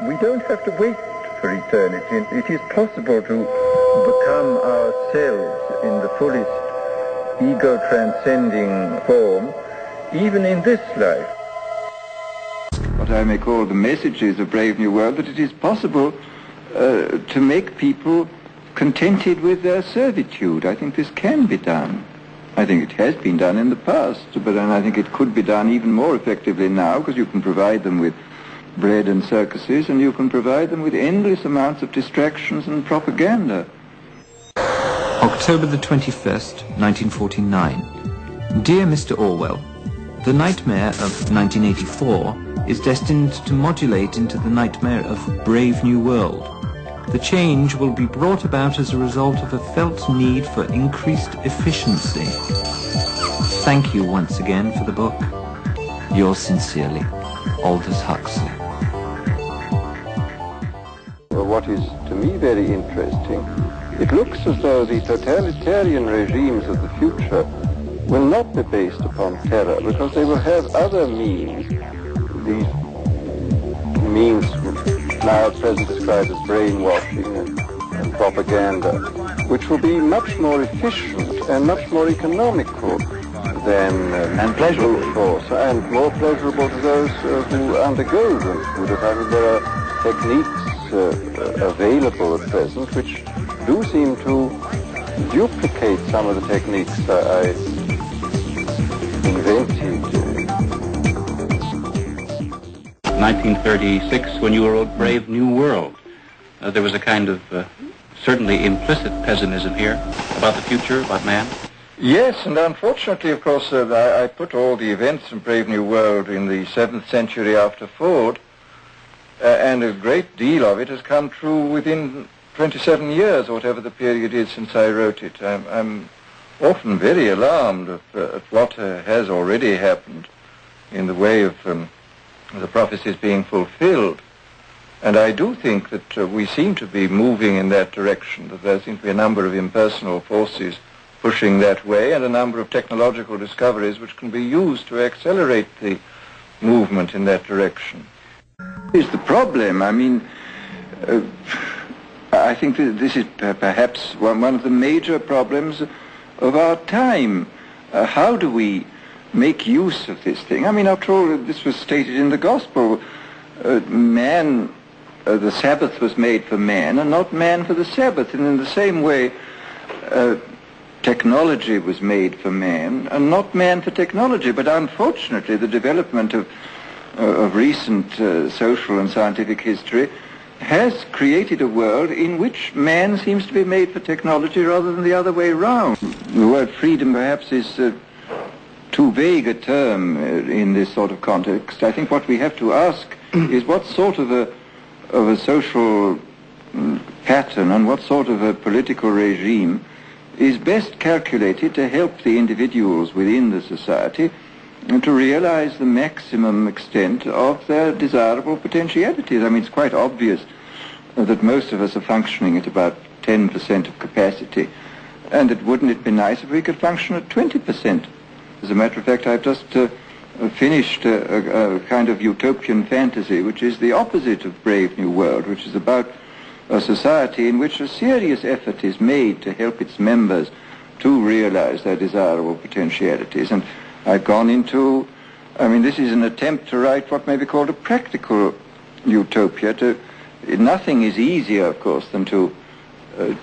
We don't have to wait for eternity. It is possible to become ourselves in the fullest ego-transcending form, even in this life. What I may call the messages of Brave New World, that it is possible to make people contented with their servitude. I think this can be done. I think it has been done in the past, but I think it could be done even more effectively now, because you can provide them with bread and circuses, and you can provide them with endless amounts of distractions and propaganda. October the 21st, 1949. Dear Mr. Orwell, the nightmare of 1984 is destined to modulate into the nightmare of Brave New World. The change will be brought about as a result of a felt need for increased efficiency. Thank you once again for the book. Yours sincerely, Aldous Huxley. Well, what is to me very interesting, it looks as though the totalitarian regimes of the future will not be based upon terror, because they will have other means. These means now at present described as brainwashing and propaganda, which will be much more efficient and much more economical than and pleasurable force, and more pleasurable to those who undergo them. I mean, there are techniques available at present which do seem to duplicate some of the techniques I invented. 1936, when you wrote Brave New World, there was a kind of certainly implicit pessimism here about the future, about man. Yes, and unfortunately, of course, I put all the events in Brave New World in the 7th century after Ford, and a great deal of it has come true within 27 years, or whatever the period is since I wrote it. I'm often very alarmed at what has already happened in the way of the prophecies being fulfilled. And I do think that we seem to be moving in that direction, that there seem to be a number of impersonal forces pushing that way, and a number of technological discoveries which can be used to accelerate the movement in that direction. Is the problem. I mean, I think that this is perhaps one of the major problems of our time. How do we make use of this thing? I mean, after all, this was stated in the Gospel. Man, the Sabbath was made for man, and not man for the Sabbath. And in the same way, technology was made for man, and not man for technology. But unfortunately, the development of recent social and scientific history has created a world in which man seems to be made for technology rather than the other way around. The word freedom perhaps is too vague a term in this sort of context. I think what we have to ask is what sort of a social pattern and what sort of a political regime is best calculated to help the individuals within the society and to realize the maximum extent of their desirable potentialities. I mean, it's quite obvious that most of us are functioning at about 10% of capacity, and wouldn't it be nice if we could function at 20%? As a matter of fact, I've just finished a kind of utopian fantasy, which is the opposite of Brave New World, which is about a society in which a serious effort is made to help its members to realize their desirable potentialities. And I've gone into, I mean, this is an attempt to write what may be called a practical utopia. Nothing is easier, of course, than to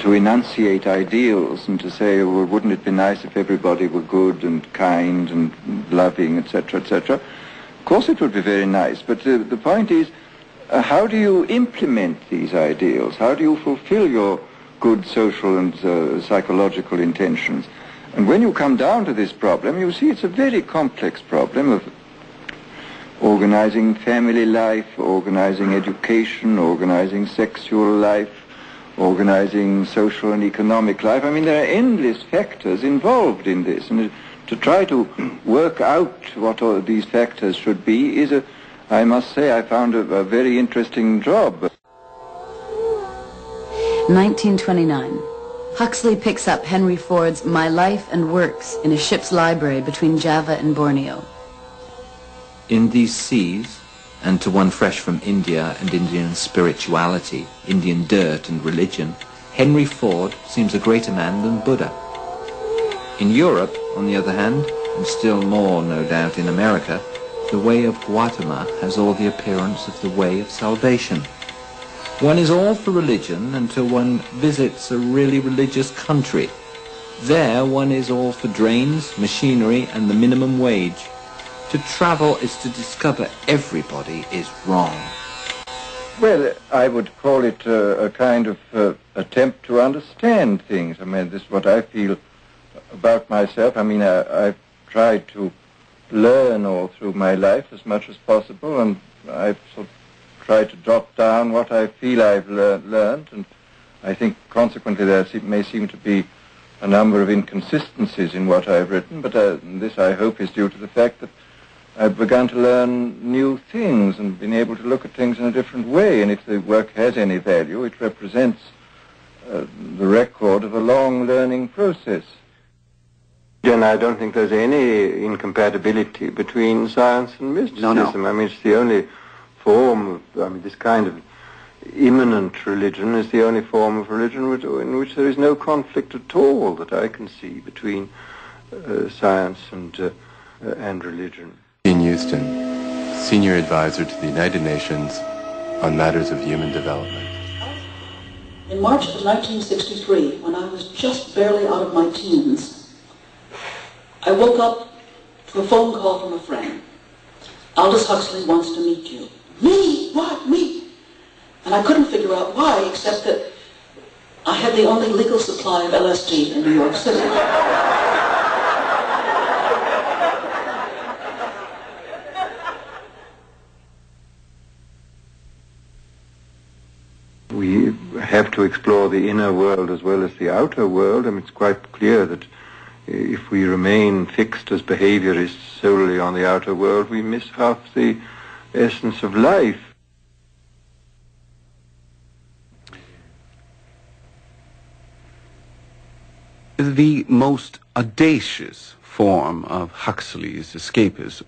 enunciate ideals and to say, well, wouldn't it be nice if everybody were good and kind and loving, etc., etc. Of course it would be very nice, but the point is, how do you implement these ideals? How do you fulfill your good social and psychological intentions? And when you come down to this problem, you see it's a very complex problem of organizing family life, organizing education, organizing sexual life, organizing social and economic life. I mean, there are endless factors involved in this, and to try to work out what all these factors should be is I must say, I found a very interesting job. 1929. Huxley picks up Henry Ford's My Life and Works in a ship's library between Java and Borneo. In these seas, and to one fresh from India and Indian spirituality, Indian dirt and religion, Henry Ford seems a greater man than Buddha. In Europe, on the other hand, and still more, no doubt, in America, the way of Gautama has all the appearance of the way of salvation. One is all for religion until one visits a really religious country. There one is all for drains, machinery, and the minimum wage. To travel is to discover everybody is wrong. Well, I would call it a kind of attempt to understand things. I mean, this is what I feel about myself. I mean, I've tried to learn all through my life as much as possible, and I've sort of tried to jot down what I feel I've learned, and I think consequently there may seem to be a number of inconsistencies in what I've written, but this I hope is due to the fact that I've begun to learn new things and been able to look at things in a different way, and if the work has any value, it represents the record of a long learning process. And I don't think there's any incompatibility between science and mysticism. No. I mean, it's the only form of, this kind of immanent religion is the only form of religion in which there is no conflict at all that I can see between science and religion. Ian Houston, Senior Advisor to the United Nations on Matters of Human Development. In March of 1963, when I was just barely out of my teens, I woke up to a phone call from a friend. Aldous Huxley wants to meet you. Me? What? Me? And I couldn't figure out why, except that I had the only legal supply of LSD in New York City. We have to explore the inner world as well as the outer world. I mean, it's quite clear that if we remain fixed as behaviorists solely on the outer world, we miss half the essence of life. The most audacious form of Huxley's escapism,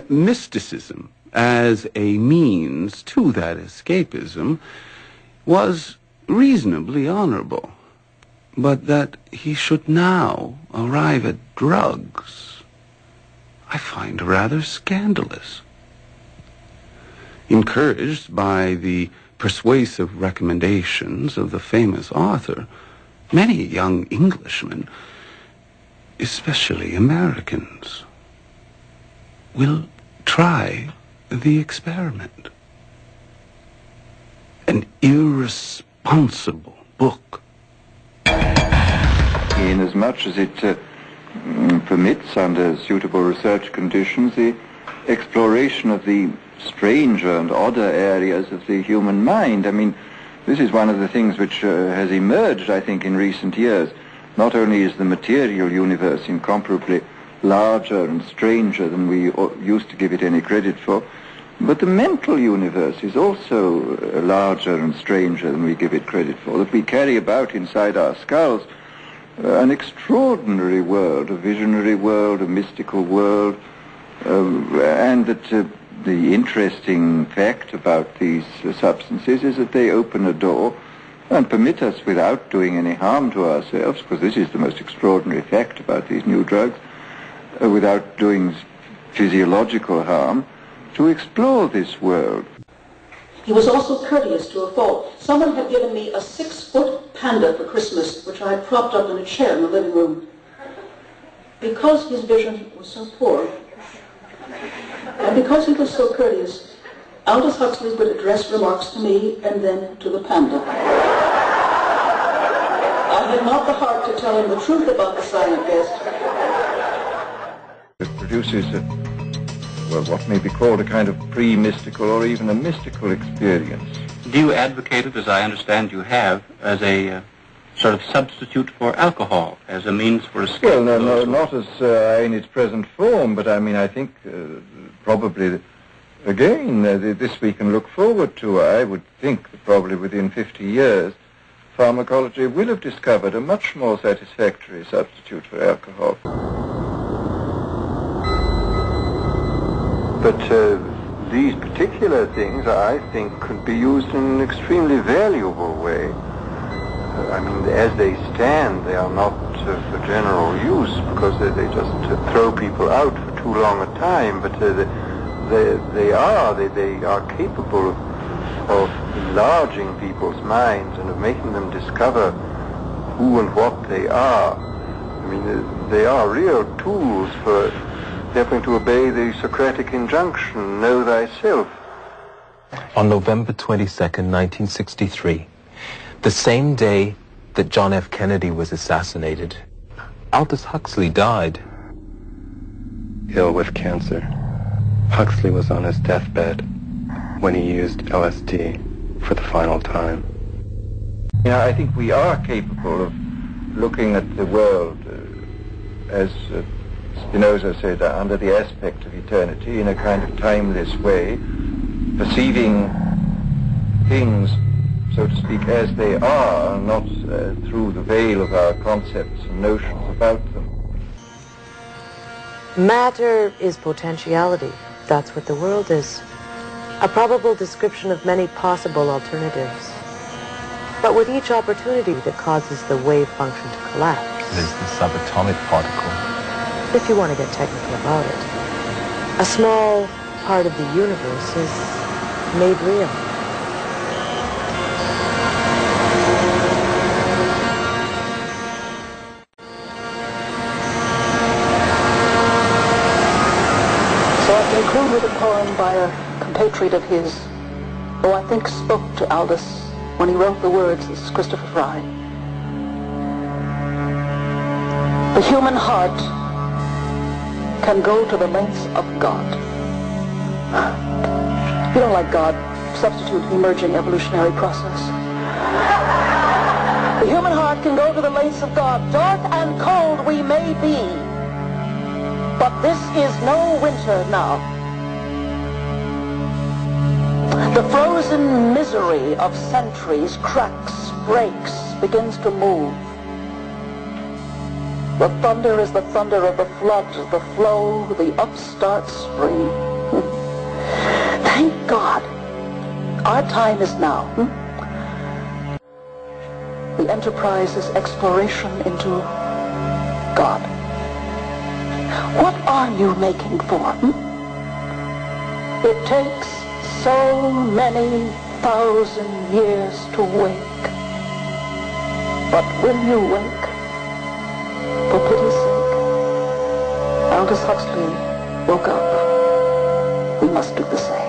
mysticism as a means to that escapism, was reasonably honorable. But that he should now arrive at drugs, I find rather scandalous. Encouraged by the persuasive recommendations of the famous author, many young Englishmen, especially Americans, will try the experiment. An irresponsible book. Inasmuch as it permits, under suitable research conditions, the exploration of the stranger and odder areas of the human mind. I mean, this is one of the things which has emerged, I think, in recent years. Not only is the material universe incomparably larger and stranger than we used to give it any credit for, but the mental universe is also larger and stranger than we give it credit for, that we carry about inside our skulls an extraordinary world, a visionary world, a mystical world, and that the interesting fact about these substances is that they open a door and permit us, without doing any harm to ourselves, because this is the most extraordinary fact about these new drugs, without doing physiological harm, to explore this world. He was also courteous to a fault. Someone had given me a 6-foot panda for Christmas, which I had propped up in a chair in the living room. Because his vision was so poor, and because he was so courteous, Aldous Huxley would address remarks to me and then to the panda. I had not the heart to tell him the truth about the silent guest. It produces what may be called a kind of pre-mystical or even a mystical experience. Do you advocate it, as I understand you have, as a sort of substitute for alcohol, as a means for escape? Well, no, not as in its present form, but I mean, I think probably, again, this we can look forward to. I would think that probably within 50 years, pharmacology will have discovered a much more satisfactory substitute for alcohol. But these particular things, I think, could be used in an extremely valuable way. I mean, as they stand, they are not for general use, because they just throw people out for too long a time, but they are capable of enlarging people's minds and of making them discover who and what they are. I mean, they are real tools for helping to obey the Socratic injunction, know thyself. On November 22nd, 1963, the same day that John F. Kennedy was assassinated, Aldous Huxley died. Ill with cancer, Huxley was on his deathbed when he used LSD for the final time. Yeah, I think we are capable of looking at the world as Spinoza said, under the aspect of eternity, in a kind of timeless way, perceiving things, so to speak, as they are, not through the veil of our concepts and notions about them. Matter is potentiality. That's what the world is. A probable description of many possible alternatives. But with each opportunity that causes the wave function to collapse. There's the subatomic particle. If you want to get technical about it, a small part of the universe is made real. So I conclude with a poem by a compatriot of his, who I think spoke to Aldous when he wrote the words. This is Christopher Fry. The human heart can go to the lengths of God. You don't like God, substitute emerging evolutionary process. The human heart can go to the lengths of God. Dark and cold we may be, but this is no winter now. The frozen misery of centuries cracks, breaks, begins to move. The thunder is the thunder of the flood, the flow, the upstart spring. Thank God, our time is now. The enterprise is exploration into God. What are you making for? It takes so many thousand years to wake. But will you wake? For pity's sake, Aldous Huxley woke up. We must do the same.